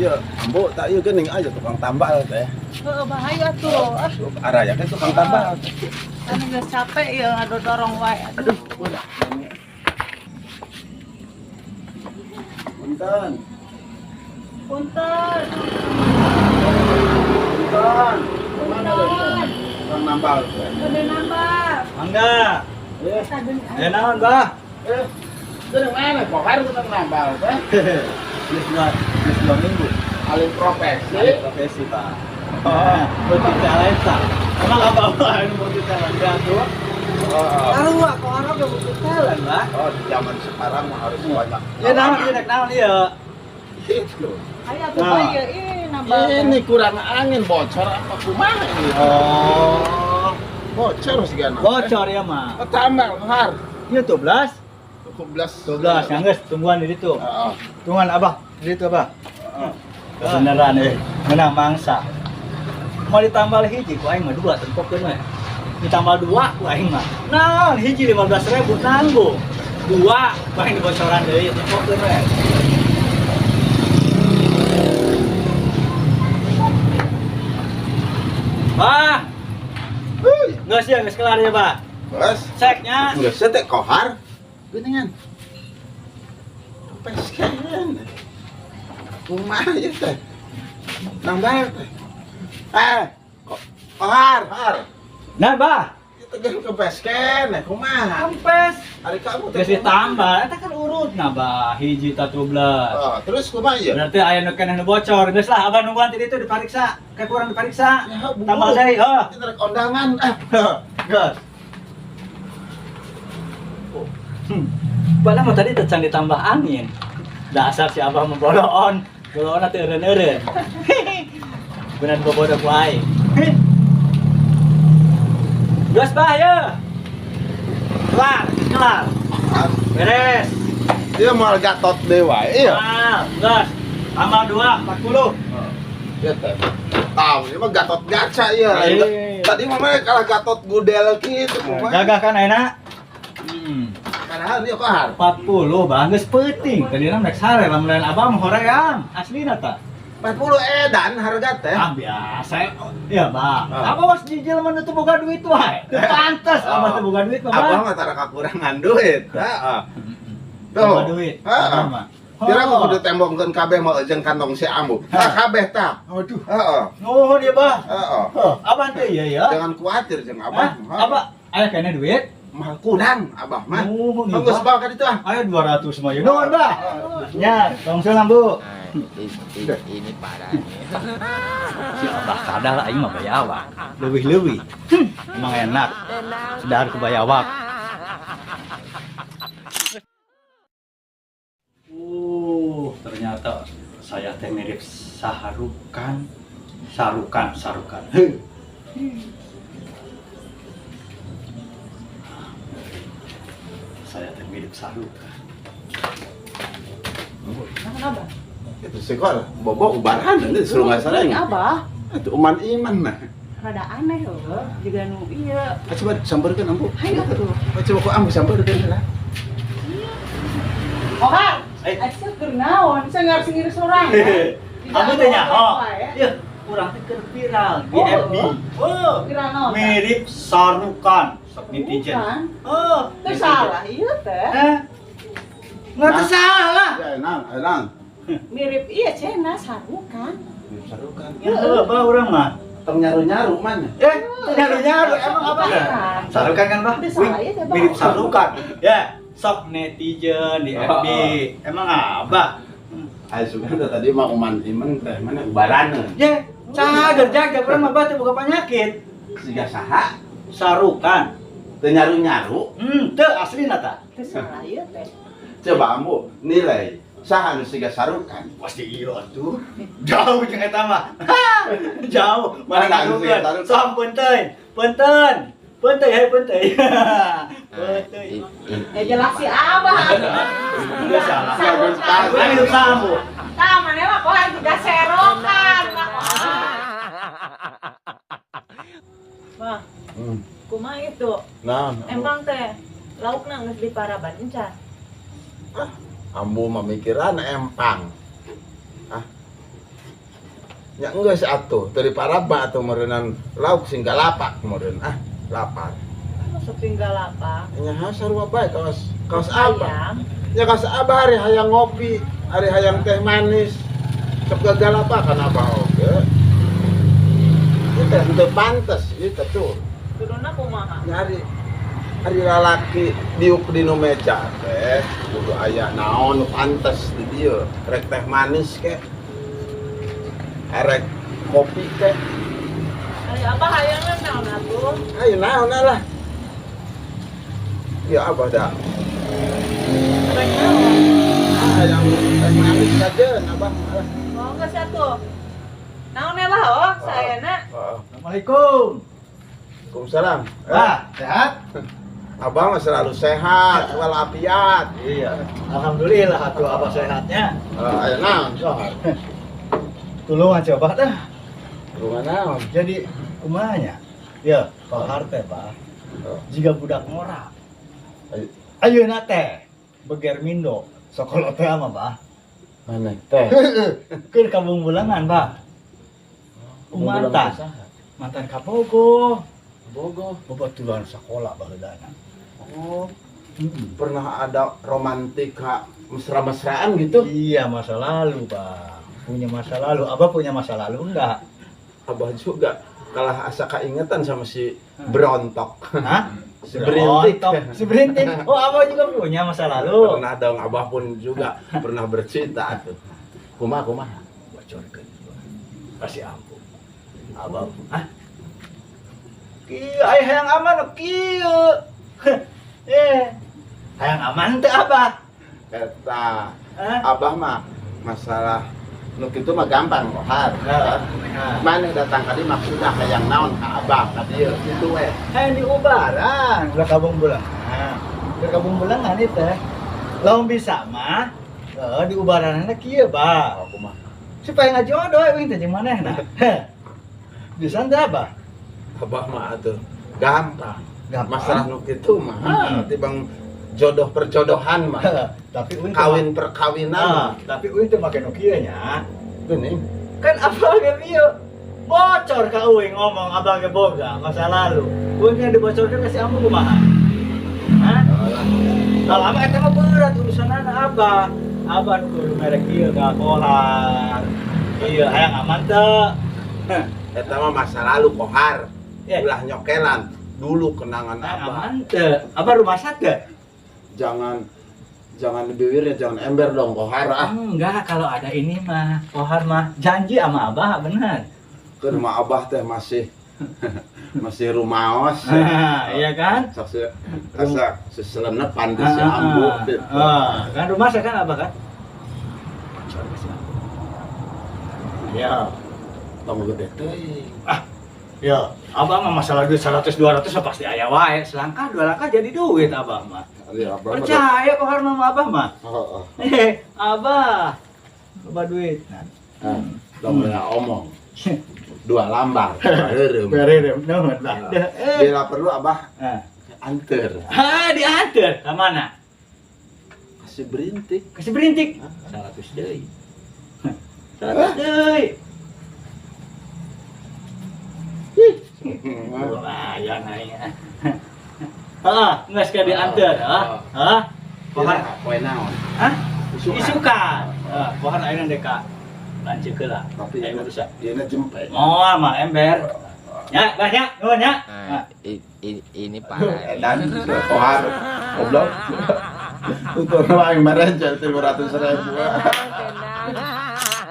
Iya, ambo tak iya gening aja tukang tambal teh. Heeh, bahaya tuh. Arah ya kan tukang tambal. Anu geus capek ya ngadu dorong wae. Aduh, udah. Punten. Punten. Punten. Kemana lu? Tukang nambal. Gede nambah. Mangga. Ya naon, Bah? Dari mana? Kohar tukang nambal teh. Geus 2 minggu. Alih profesi. Alih profesi, Pak. Oh, beutik talenta. Emang apa anu beutik talenta tuh? Sarua kok orang udah beutik talent, Bah. Oh, di zaman sekarang mah harus banyak. Ya naon ieu nek naon ieu? Itu. Aya tuh bahaya nambah. Ini kurang angin bocor apa kumaha ini? Oh, Bocor sih kan. bocor ya, mah. Tambal kohar. Ieu 12. 12. 12 yang geus tungguan di ditu. Heeh. Tungguan Abah, di ditu, Abah. Heeh. Beneran menang mangsa. Mau ditambal hiji ku aing mah 2 tempokkeun we. Ditambal 2 ku aing mah. Naon hiji 15.000 nanggung. 2 ku aing dibocoran deui tempokkeun we. Bah. Geus ya, geus kelar ya, Bah. Bos. Ceknya. Enggak setek kohar. Geuningan. Peskeun. Kumaha ieu teh? Nambal teh. Kohar. Nah, Bah. Kita geus kepeskeun, kumaha? Kempes. Ari kamu Geus ditambal, eta kan urutna, Bah. Hiji 13. Oh, terus kumaha ieu? Berarti aya nu keneh nu bocor. Geus lah abah nungguan ti ditu dipariksa. Kayak kurang dipariksa. Ya, Bu. Tambal deui, heuh. Kita rek kondangan. Geus. Padahal mah tadi teh can ditambah angin. Dasar si abah mah boloon. Boloona teh eureun-eureun. Bener bobodoh ku aing. Geus bah ye. Kelar. Beres. Dia mal gatot dewa. Iya. Geus. Tambah 2, 40. Ya teh. Tahu, ini mah gatot gaca ya. Tadi mah kalah gatot gudel gitu. Gagah kan ayeuna? Padahal dia kohar. 40 bang, geus peuting. Tadina rek sare lamun lain abah mah hoream. Aslina tah. 40 edan harga teh. Ah biasa. Iya, Bang. Abah was jijil mah teu boga duit wae. Teu pantes abah teu boga duit mah, Bang. Abah mah tara kakurangan duit. Heeh. Boga duit. Heeh. Mah. Kira aku kudu tembongkeun kabeh mah jeung kantong si Ambu. Kabeh tah. Waduh. Heeh. Nuhun ya, Bah. Heeh. Abah teh ieu ya. Jangan kuatir jeung Abah. Abah aya kene duit? Mahal kurang Abah mah. Nuhun ya, Geus Bah. bawa ka ditu ah. Aya 200 mah ya. Nuhun, Bah. Nya, tongsul Bu. Ini parahnya. Si Abah kadal aing mah bayawak. Leuwih-leuwih. Emang enak. Sedar ku bayawak. Ternyata saya teh mirip Sarukan. Saya teh mirip Sarukan. Kenapa? Itu sekolah bobo ubaran ini suruh ngasareng. Abah, Itu uman iman nah. rada aneh loh. Juga nu ieu. Coba sampeurkeun Ambu. Hayu tuh. Coba ku Ambu sampeurkeun lah. Kohar. Asa keur naon? Saya ngarep ngiris urang. Kamu teh nyaho. Ieu, urang teh keur viral di FB. Oh, Viral naon? mirip Sarukan. Sok netizen. Bukan. Oh, Teu salah ieu teh. Nggak salah. Ya enang. Mirip ieu cenah sarukan. Sarukan. Ya apa orang mah? Tong nyaru-nyaru mana? Nyaru-nyaru emang apa? Sarukan kan, Bah? Teu salah ieu teh, Bah. Mirip Sarukan. Ya, sok netizen di FB. Emang apa? Ayo sudah tadi mah uman iman teh mana ubaran. Ya, cager jaga urang mah batu boga penyakit. Siga saha? Sarukan. Teu nyaru-nyaru. Teu aslina tah. Teu salah ieu teh. Coba Ambu nilai saha nu siga sarukan. Pasti iya tuh. Jauh jeung eta mah. Jauh. Mana ngadukeun. Som punten. Punten he punten. Punten. Jelas si Abah. Udah salah. Sarukan. Urang hidup sambu. Tah maneh mah kohar juga serokan. Wah, kumaha itu? Nah, Emang teh laukna geus diparaban encan. Ambu memikiran empang. Ya enggak satu, dari paraba atau merenan lauk singgal lapak kemudian lapar. Masuk tinggal apa? Nya sarua bae kaos apa? Ayam. Ya kaos abah hari hayang ngopi, hari hayang teh manis. Sok gagal apa kan abah oge. Itu teu pantes itu tuh. Turunna kumaha? Nyari hari lalaki diuk di nu meja teh kudu aya naon nu pantes di dieu. Rek teh manis ke. Arek kopi ke. Ari apa hayangna naon atuh? Ayo naon lah. Ya abah dah. Rek naon? Yang teh manis saja abah. Oh, geus satu. Naon lah oh, saena. Assalamualaikum. Waalaikumsalam. Sehat? Abah mah selalu sehat, walafiat. Iya. Alhamdulillah atuh abah sehatnya. Ayo naon soal. Tulungan coba dah. Rumah naon? Jadi kumanya? Ya, kohar teh, Pak. Jika budak ngora. Ayeuna teh beger mindo. Sokolo teh ama, Pak. Mana teh? Keur kabungbulangan, Pak. Mantan Kapogo. Bogo. Bebaturan sekolah baheudana. Oh, pernah ada romantik mesra-mesraan gitu? Iya, masa lalu, Pak. Punya masa lalu. Abah punya masa lalu enggak? Abah juga kalah asa keingetan sama si Brontok. Hah? Si Berintik. Si Berintik. Oh, Abah juga punya masa lalu. Pernah dong, Abah pun juga pernah bercinta tuh. Kumaha? Bocorkeun. Kasih ampun. Abah. Hah? Kieu aya hayang aman kieu. Hayang aman teh Abah. Eta Hah? Abah mah masalah nu kitu mah gampang kohar. Mana datang kali maksudnya hayang naon ka Abah ka dieu kitu we. Hayang diubaran, udah kabungbulangan. Udah kabungbulangan ieu teh. Lamun bisa mah diubaranna kieu, Bah. Kumaha? Supaya ngajodoh euy teh jeung manehna. Bisa teh Abah. Abah mah atuh gampang. Gampang. Masalah nu kitu mah tibang jodoh perjodohan mah. Tapi uing Kawin perkawinan. tapi uing teh make nu kieu nya. Geuning. Kan abah ge ieu bocor ka uing ngomong abah ge boga masa lalu. Uing yang dibocorkeun ka si Ambu kumaha? Hah? Kalau abah eta mah berat urusanana abah. Abah nu kudu merek kieu ka kohar. Ieu hayang aman teu. Eta mah masa lalu kohar. Ya. Ulah nyokelan dulu kenangan Hayang Abah. aman teu. Abah rumah teu? Jangan bibirnya jangan ember dong kohar Enggak, kalau ada ini mah kohar mah janji sama abah bener. Ke rumah Abah teh masih rumaos. Iya kan? Sok asa seselenepan di si Ambu. Kan rumah saya kan abah kan? Ya, Tong gede teuing. ya, abah mah masalah duit 100-200 pasti aya wae. Selangkah 2 langkah jadi duit abah mah. Iya, Abah. Percaya kohar mah abah mah. Heeh. Abah. Coba duit. Tong ya omong. 2 lambar. Heureum. Bererem nuhun lah. Bila perlu Abah anter. Diantar ke mana? Kasih berintik. Kasih berintik. 100 deui. 100 deui. Lumayan aya. Geus ka diantar, Pohon Poe naon? isukan. Pohon ayeuna deka lanceuk heula. Tapi Ayeuna rusak. ieu jempe. Moal mah ember. Ya, banyak, nuhun ya. Ini parah. Dan kohar goblok. Untuk yang merenjel 500.000. Tenang.